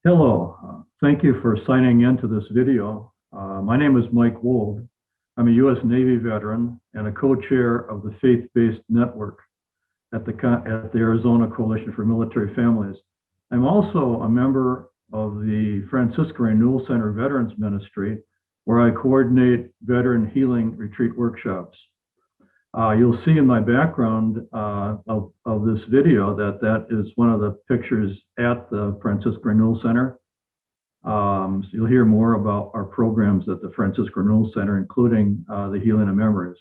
Hello, thank you for signing in to this video. My name is Mike Wold. I'm a U.S. Navy veteran and a co-chair of the Faith-Based Network at the Arizona Coalition for Military Families. I'm also a member of the Franciscan Renewal Center Veterans Ministry, where I coordinate veteran healing retreat workshops. You'll see in my background of this video that is one of the pictures at the Franciscan Renewal Center. So you'll hear more about our programs at the Franciscan Renewal Center, including the Healing of Memories.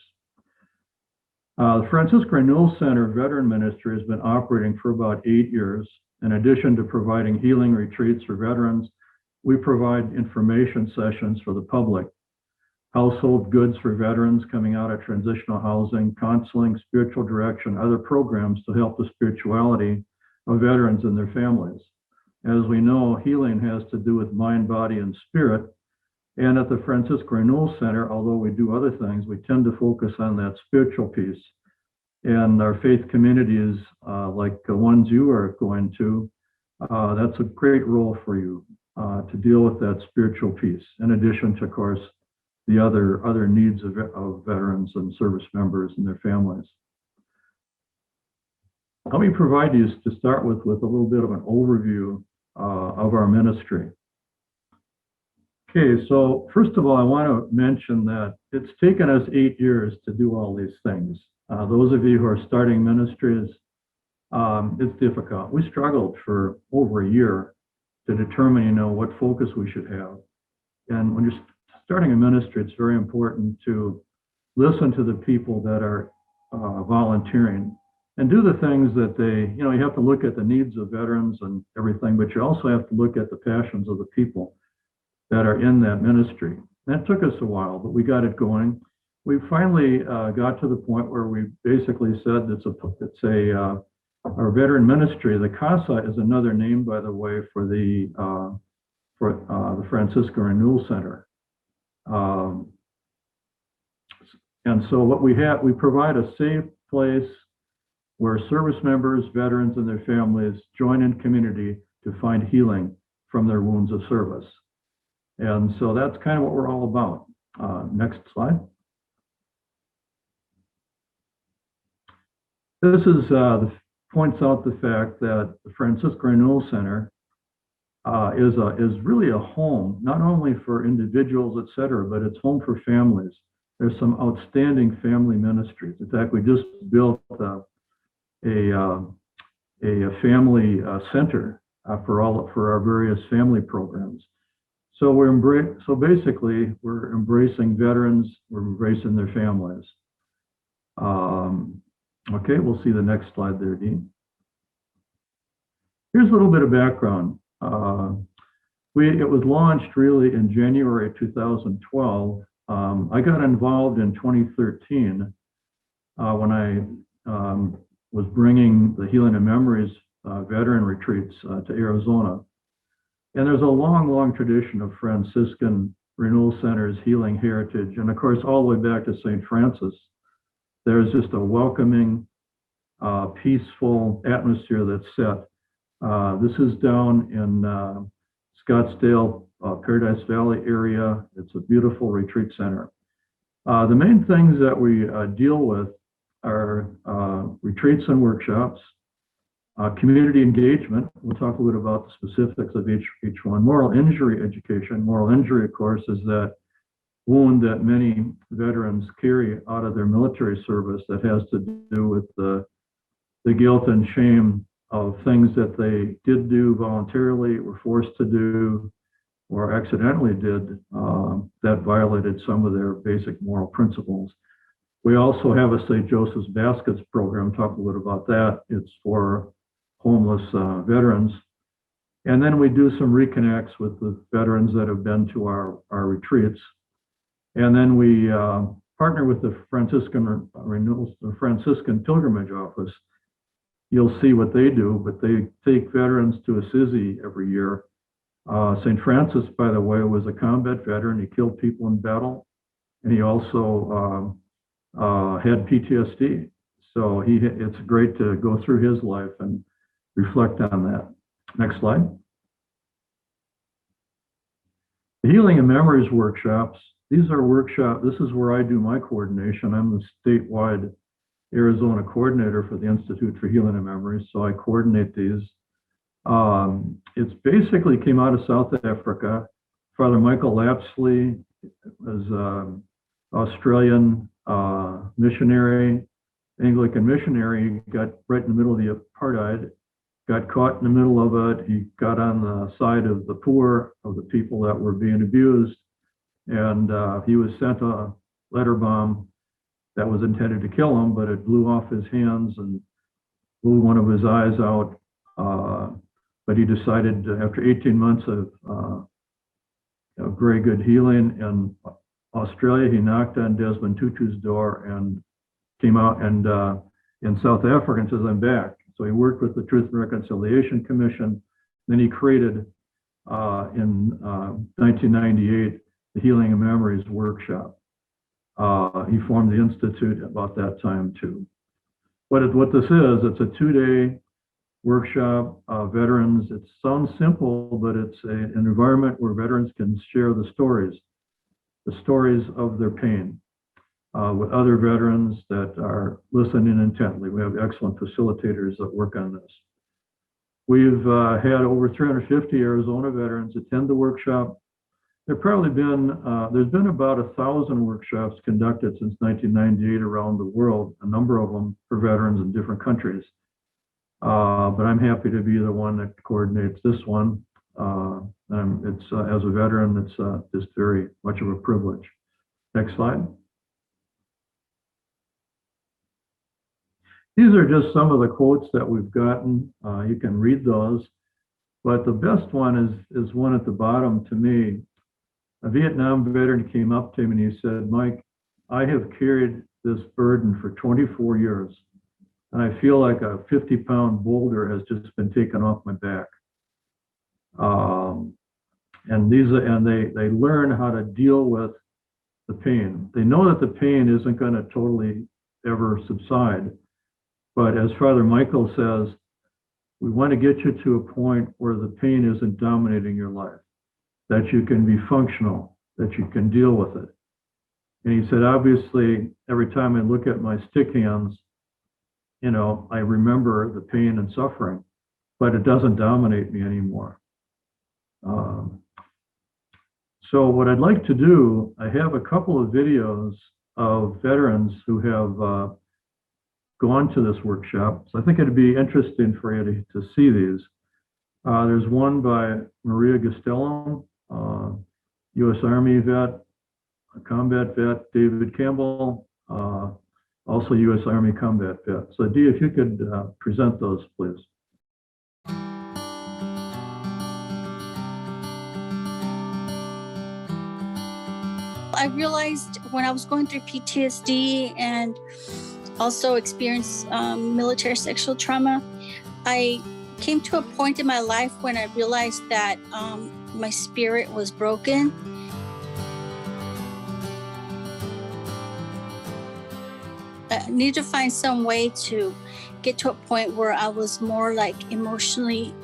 The Franciscan Renewal Center Veteran Ministry has been operating for about 8 years. In addition to providing healing retreats for veterans, we provide information sessions for the public, household goods for veterans coming out of transitional housing, counseling, spiritual direction, other programs to help the spirituality of veterans and their families. As we know, healing has to do with mind, body, and spirit. And at the Franciscan Renewal Center, although we do other things, we tend to focus on that spiritual piece. And our faith communities, like the ones you are going to, that's a great role for you to deal with that spiritual piece, in addition to, of course, the other needs of veterans and service members and their families. Let me provide you, to start with a little bit of an overview of our ministry. Okay, so first of all, I want to mention that it's taken us 8 years to do all these things. Those of you who are starting ministries, it's difficult. We struggled for over a year to determine, what focus we should have. And when you're starting a ministry, it's very important to listen to the people that are volunteering and do the things that you have to look at the needs of veterans and everything, but you also have to look at the passions of the people that are in that ministry. That took us a while, but we got it going. We finally got to the point where we basically said our veteran ministry. The Casa is another name, by the way, for the Franciscan Renewal Center. And so what we provide a safe place where service members, veterans, and their families join in community to find healing from their wounds of service. And so that's kind of what we're all about. Next slide. This is points out the fact that the Franciscan Renewal Center is really a home, not only for individuals, et cetera, but it's home for families. There's some outstanding family ministries. In fact, we just built a family center for our various family programs. So basically we're embracing veterans, we're embracing their families. Okay, we'll see the next slide there, Dean. Here's a little bit of background. It was launched really in January 2012. I got involved in 2013 when I was bringing the Healing of Memories veteran retreats to Arizona. And there's a long, long tradition of Franciscan Renewal Center's healing heritage. And of course, all the way back to St. Francis, there's just a welcoming, peaceful atmosphere that's set. This is down in Scottsdale, Paradise Valley area. It's a beautiful retreat center. The main things that we deal with are retreats and workshops, community engagement. We'll talk a little about the specifics of each one. Moral injury education. Moral injury, of course, is that wound that many veterans carry out of their military service that has to do with the guilt and shame of things that they did do voluntarily, were forced to do, or accidentally did that violated some of their basic moral principles. We also have a St. Joseph's Baskets program, talk a little about that. It's for homeless veterans. And then we do some reconnects with the veterans that have been to our retreats. And then we partner with the Franciscan Pilgrimage Office. You'll see what they do, but they take veterans to Assisi every year. St. Francis, by the way, was a combat veteran. He killed people in battle, and he also had PTSD. So it's great to go through his life and reflect on that. Next slide. The Healing and Memories workshops, these are workshops, this is where I do my coordination. I'm the statewide Arizona coordinator for the Institute for Healing and Memories, so I coordinate these. It's basically came out of South Africa. Father Michael Lapsley was an Australian missionary, Anglican missionary. He got right in the middle of the apartheid, got caught in the middle of it. He got on the side of the poor, of the people that were being abused, and he was sent a letter bomb that was intended to kill him, but it blew off his hands and blew one of his eyes out. But he decided after 18 months of very good healing in Australia, he knocked on Desmond Tutu's door and came out and in South Africa and says, I'm back. So he worked with the Truth and Reconciliation Commission. Then he created in 1998 the Healing and Memories workshop. He formed the Institute about that time too. What this is, it's a 2-day workshop, veterans. It sounds simple, but it's an environment where veterans can share the stories of their pain with other veterans that are listening intently. We have excellent facilitators that work on this. We've had over 350 Arizona veterans attend the workshop. There's been about 1,000 workshops conducted since 1998 around the world, a number of them for veterans in different countries. But I'm happy to be the one that coordinates this one. As a veteran, it's just very much of a privilege. Next slide. These are just some of the quotes that we've gotten. You can read those, but the best one is one at the bottom to me. A Vietnam veteran came up to me and he said, Mike, I have carried this burden for 24 years, and I feel like a 50-pound boulder has just been taken off my back. And they learn how to deal with the pain. They know that the pain isn't going to totally ever subside. But as Father Michael says, we want to get you to a point where the pain isn't dominating your life, that you can be functional, that you can deal with it. And he said, obviously, every time I look at my stick hands, I remember the pain and suffering, but it doesn't dominate me anymore. So what I'd like to do, I have a couple of videos of veterans who have gone to this workshop. So I think it'd be interesting for you to see these. There's one by Maria Gastelum, U.S. Army vet, a combat vet, David Campbell, also U.S. Army combat vet. So Dee, if you could present those, please. I realized when I was going through PTSD and also experienced military sexual trauma, I came to a point in my life when I realized that my spirit was broken. I needed to find some way to get to a point where I was more like emotionally,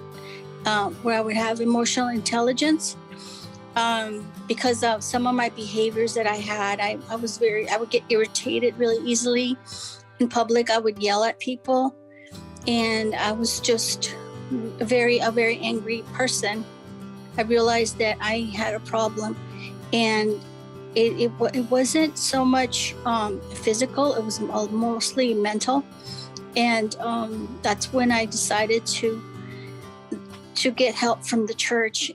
where I would have emotional intelligence. Because of some of my behaviors that I had, I would get irritated really easily. In public, I would yell at people, and I was just a very angry person. I realized that I had a problem, and it wasn't so much physical, it was mostly mental. And that's when I decided to get help from the church.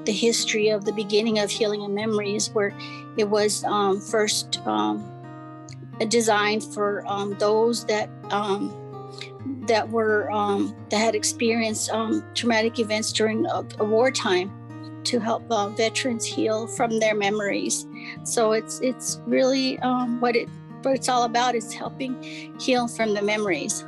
The history of the beginning of Healing and Memories, where it was first designed for those that had experienced traumatic events during a wartime, to help veterans heal from their memories. So it's really what it's all about, is helping heal from the memories.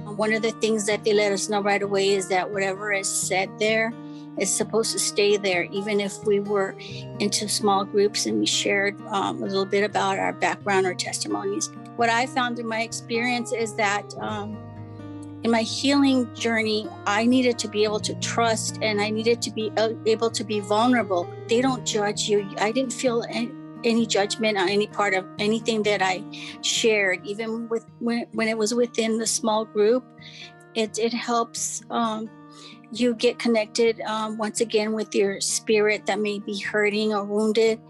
One of the things that they let us know right away is that whatever is said there is supposed to stay there, even if we were into small groups and we shared a little bit about our background or testimonies. What I found in my experience is that in my healing journey, I needed to be able to trust, and I needed to be able to be vulnerable. They don't judge you. I didn't feel any judgment on any part of anything that I shared, even with when it was within the small group. It helps you get connected once again with your spirit that may be hurting or wounded.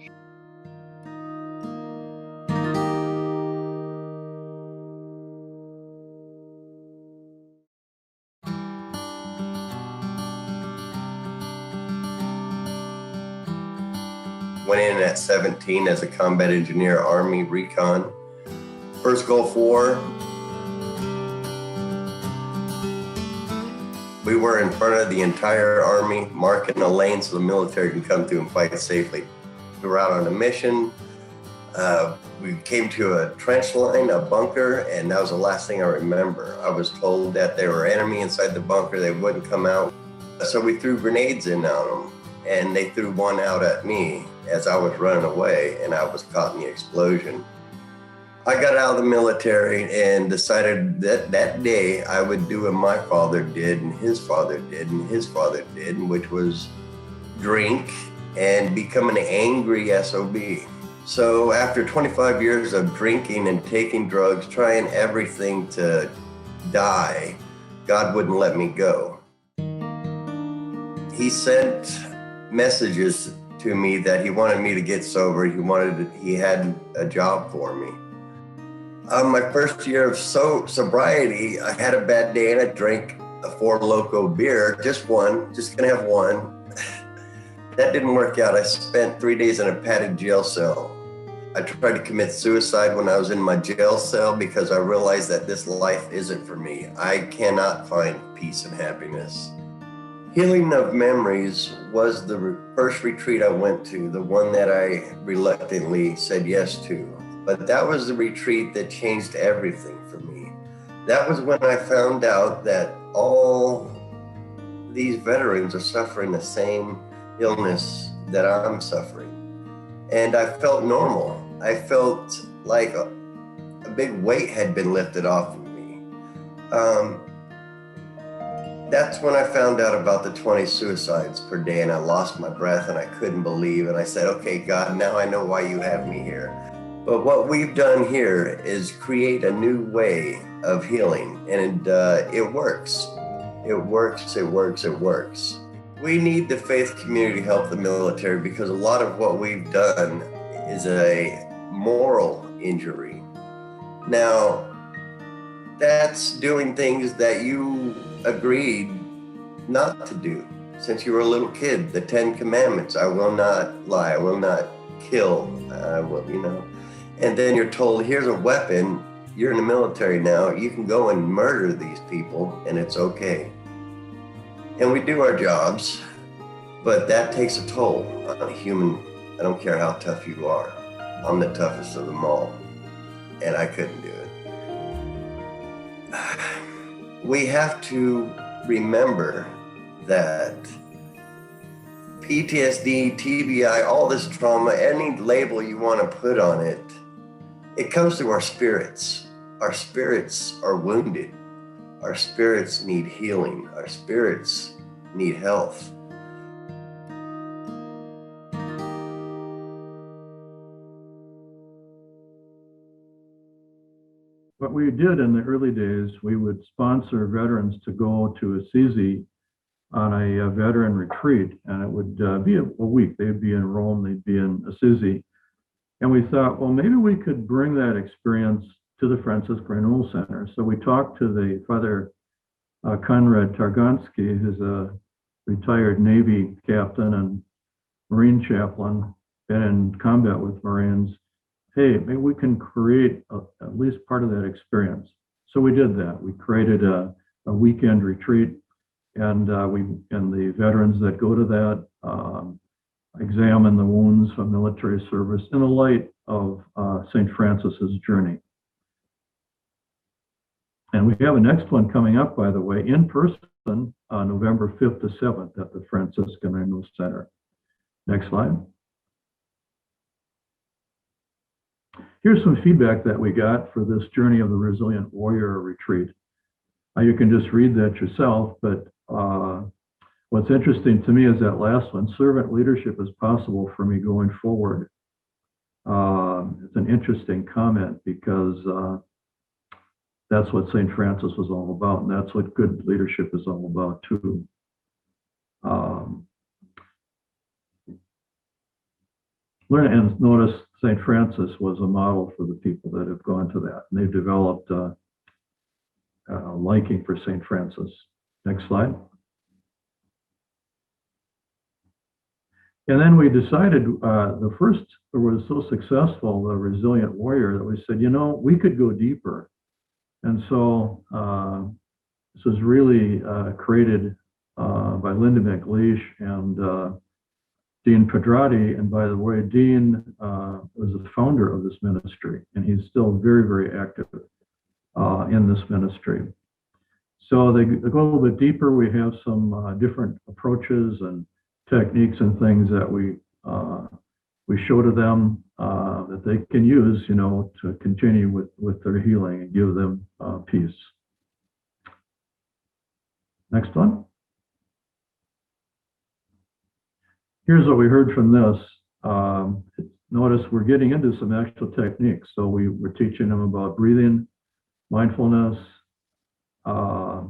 Went in at 17 as a combat engineer, Army recon. First Gulf War, we were in front of the entire Army, marking a lane so the military can come through and fight safely. We were out on a mission. We came to a trench line, a bunker, and that was the last thing I remember. I was told that there were enemy inside the bunker, they wouldn't come out. So we threw grenades in on them, and they threw one out at me as I was running away, and I was caught in the explosion. I got out of the military and decided that that day I would do what my father did and his father did and his father did, which was drink and become an angry SOB. So after 25 years of drinking and taking drugs, trying everything to die, God wouldn't let me go. He sent messages to me that he wanted me to get sober. He had a job for me. My first year of sobriety, I had a bad day and I drank a Four Loko beer, just gonna have one. That didn't work out. I spent 3 days in a padded jail cell. I tried to commit suicide when I was in my jail cell because I realized that this life isn't for me. I cannot find peace and happiness. Healing of Memories was the first retreat I went to, the one that I reluctantly said yes to. But that was the retreat that changed everything for me. That was when I found out that all these veterans are suffering the same illness that I'm suffering. And I felt normal. I felt like a big weight had been lifted off of me. That's when I found out about the 20 suicides per day, and I lost my breath and I couldn't believe. And I said, okay, God, now I know why you have me here. But what we've done here is create a new way of healing, and it works. It works, it works, it works. We need the faith community to help the military because a lot of what we've done is a moral injury. Now, that's doing things that you agreed not to do since you were a little kid. The 10 Commandments, I will not lie, I will not kill, I will, And then you're told, here's a weapon, you're in the military now, you can go and murder these people and it's okay. And we do our jobs, but that takes a toll on a human. I don't care how tough you are. I'm the toughest of them all, and I couldn't do it. We have to remember that PTSD, TBI, all this trauma, any label you want to put on it, it comes through our spirits. Our spirits are wounded. Our spirits need healing. Our spirits need health. What we did in the early days, we would sponsor veterans to go to Assisi on a veteran retreat, and it would be a week. They'd be in Rome, they'd be in Assisi. And we thought, well, maybe we could bring that experience to the Franciscan Renewal Center. So we talked to the Father Konrad Targonsky, who's a retired Navy captain and Marine chaplain, been in combat with Marines. Hey, maybe we can create at least part of that experience. So we did that. We created a weekend retreat, and the veterans that go to that examine the wounds of military service in the light of St. Francis's journey. And we have a next one coming up, by the way, in person on November 5th to 7th at the Franciscan Renewal Center. Next slide. Here's some feedback that we got for this Journey of the Resilient Warrior retreat. You can just read that yourself, but what's interesting to me is that last one, servant leadership is possible for me going forward. It's an interesting comment because that's what St. Francis was all about, and that's what good leadership is all about too. Learn and notice St. Francis was a model for the people that have gone to that, and they've developed a liking for St. Francis. Next slide. And then we decided, the first was so successful, the Resilient Warrior, that we said, you know, we could go deeper. And so this was really created by Linda MacLeish and Dean Ptsd. And by the way, Dean was the founder of this ministry, and he's still very, very active in this ministry. So they go a little bit deeper. We have some different approaches and techniques and things that we show to them that they can use, you know, to continue with their healing and give them peace. Next one. Here's what we heard from this. Notice we're getting into some actual techniques. So we're teaching them about breathing, mindfulness, body,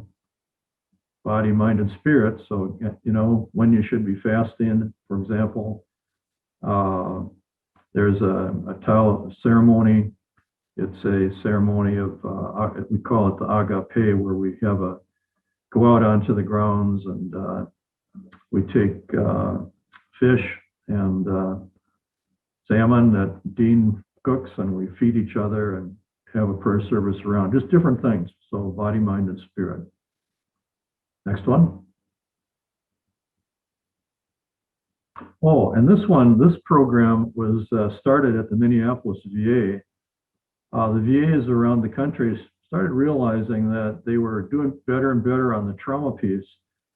mind, and spirit. So, you know, when you should be fasting, for example. There's a Tao ceremony. It's a ceremony of, we call it the agape, where we have go out onto the grounds and we take fish and salmon that Dean cooks, and we feed each other and have a prayer service around, just different things. So body, mind, and spirit. Next one. Oh, and this program was started at the Minneapolis VA. The VAs around the country started realizing that they were doing better and better on the trauma piece,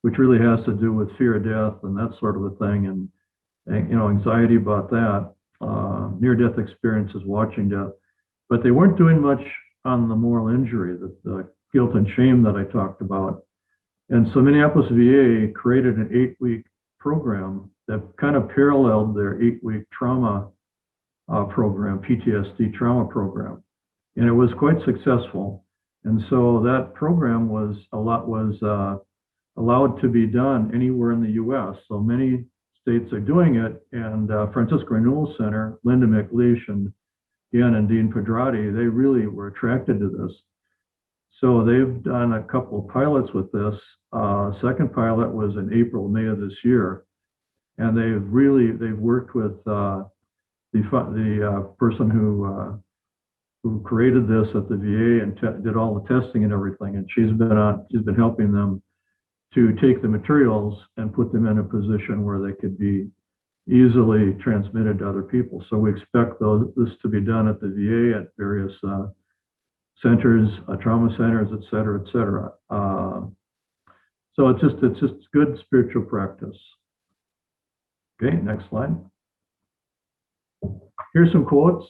which really has to do with fear of death and that sort of a thing, and you know, anxiety about that, near-death experiences, watching death. But they weren't doing much on the moral injury, the guilt and shame that I talked about. And so Minneapolis VA created an 8-week program that kind of paralleled their 8-week trauma program, PTSD trauma program. And it was quite successful. And so that program was allowed to be done anywhere in the US. So many states are doing it. And Franciscan Renewal Center, Linda MacLeish and Dean Ptsd, they really were attracted to this. So they've done a couple of pilots with this. Second pilot was in April, May of this year. And they've worked with the person who created this at the VA and did all the testing and everything. And she's been helping them to take the materials and put them in a position where they could be easily transmitted to other people. So we expect this to be done at the VA at various centers, trauma centers, et cetera, et cetera. So it's just good spiritual practice. Okay, next slide. Here's some quotes.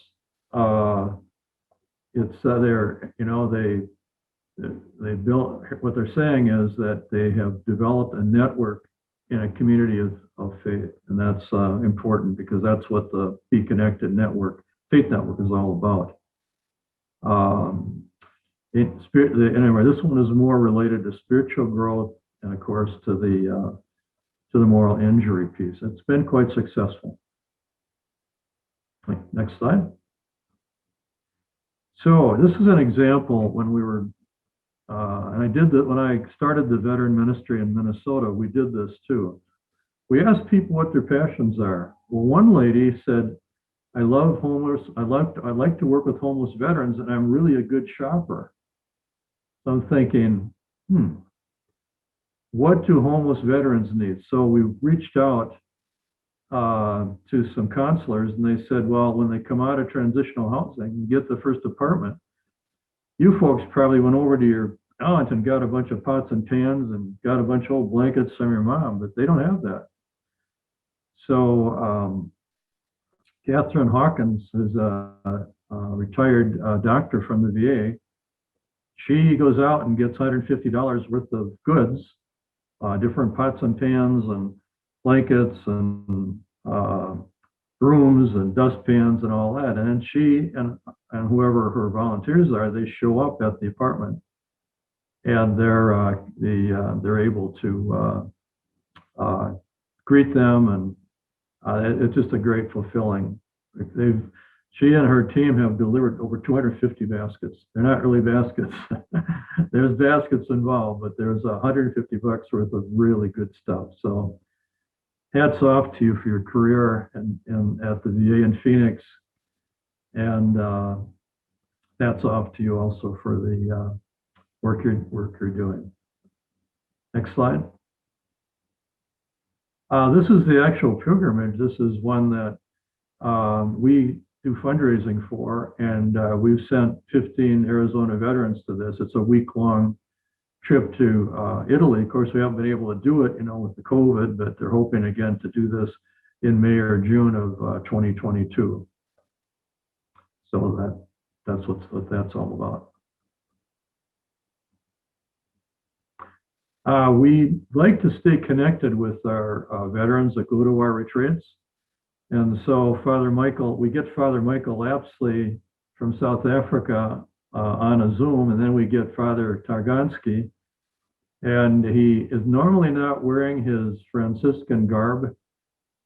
It's they built, what they're saying is that they have developed a network in a community of faith, and that's important because that's what the Be Connected network, faith network, is all about. Anyway, this one is more related to spiritual growth and, of course, to the moral injury piece. It's been quite successful. Next slide. So this is an example when we were, and I did that when I started the veteran ministry in Minnesota. We did this too. We asked people what their passions are. Well, one lady said, "I love homeless. I like to work with homeless veterans, and I'm really a good shopper." So I'm thinking, what do homeless veterans need? So we reached out to some counselors, and they said, well, when they come out of transitional housing and get the first apartment, you folks probably went over to your aunt and got a bunch of pots and pans and got a bunch of old blankets from your mom, but they don't have that. So Katherine Hawkins is a retired doctor from the VA. she goes out and gets $150 worth of goods, different pots and pans and blankets and brooms and dustpans and all that. And then she and whoever her volunteers are, they show up at the apartment, and they're able to greet them, and it's just a great fulfilling. She and her team have delivered over 250 baskets. They're not really baskets. There's baskets involved, but there's $150 worth of really good stuff. So hats off to you for your career and at the VA in Phoenix. And hats off to you also for the work you're doing. Next slide. This is the actual pilgrimage. This is one that we do fundraising for, and we've sent 15 Arizona veterans to this. It's a week-long trip to Italy. Of course, we haven't been able to do it, with the COVID, but they're hoping again to do this in May or June of 2022. So that's what that's all about. We like to stay connected with our veterans that go to our retreats. And so we get Father Michael Lapsley from South Africa on a Zoom, and then we get Father Targansky. And he is normally not wearing his Franciscan garb.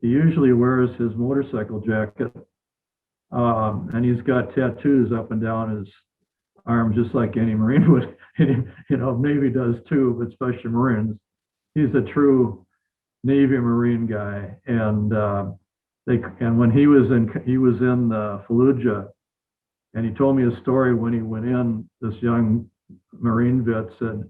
He usually wears his motorcycle jacket. And he's got tattoos up and down his arm, just like any Marine would. Navy does too, but especially Marines. He's a true Navy Marine guy. And when he was in Fallujah, and he told me a story when he went in. This young Marine vet said,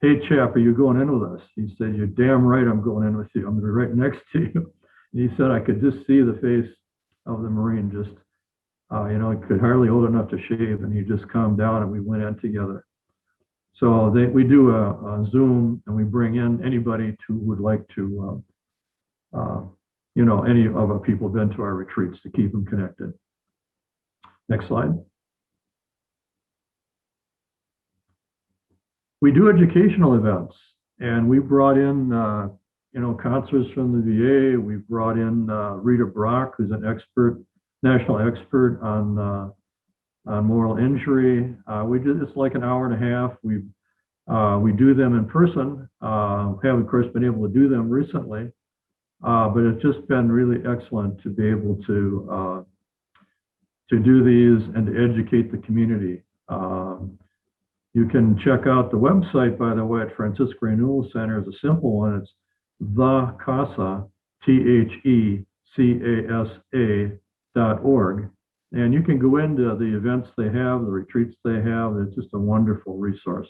"Hey chap, are you going in with us?" He said, "You're damn right I'm going in with you. I'm going to be right next to you." And he said, "I could just see the face of the Marine, just he could hardly hold enough to shave, and he just calmed down, and we went in together." So we do a Zoom, and we bring in anybody who would like to, any of our people have been to our retreats to keep them connected. Next slide. We do educational events, and we brought in, counselors from the VA. We've brought in Rita Brock, who's an national expert on moral injury. It's like an hour and a half. We do them in person. We haven't, of course, been able to do them recently, but it's just been really excellent to be able to do these and to educate the community. You can check out the website, by the way, at Franciscan Renewal Center. It's a simple one. It's the Casa, THECASA.org. And you can go into the events they have, the retreats they have. It's just a wonderful resource.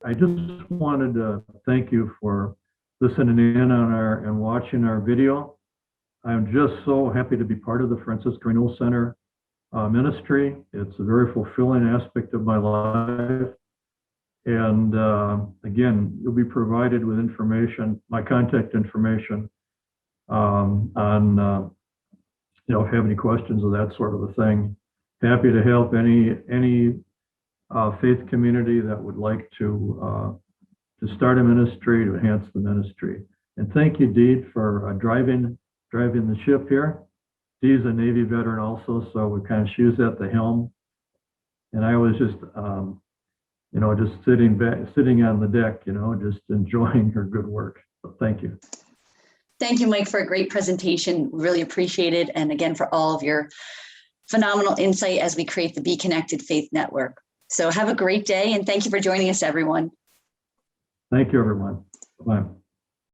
I just wanted to thank you for listening in on and watching our video. I'm just so happy to be part of the Franciscan Renewal Center ministry. It's a very fulfilling aspect of my life. And again, you'll be provided with information, my contact information on, if you have any questions of that sort of a thing. Happy to help any faith community that would like to start a ministry, to enhance the ministry. And thank you, Dee, for driving the ship here. Dee's a Navy veteran also, so we kind of shoes at the helm. And I was just, just sitting on the deck, just enjoying her good work. So thank you. Thank you, Mike, for a great presentation. Really appreciate it. And again, for all of your phenomenal insight as we create the Be Connected Faith Network. So have a great day, and thank you for joining us, everyone. Thank you, everyone. Bye.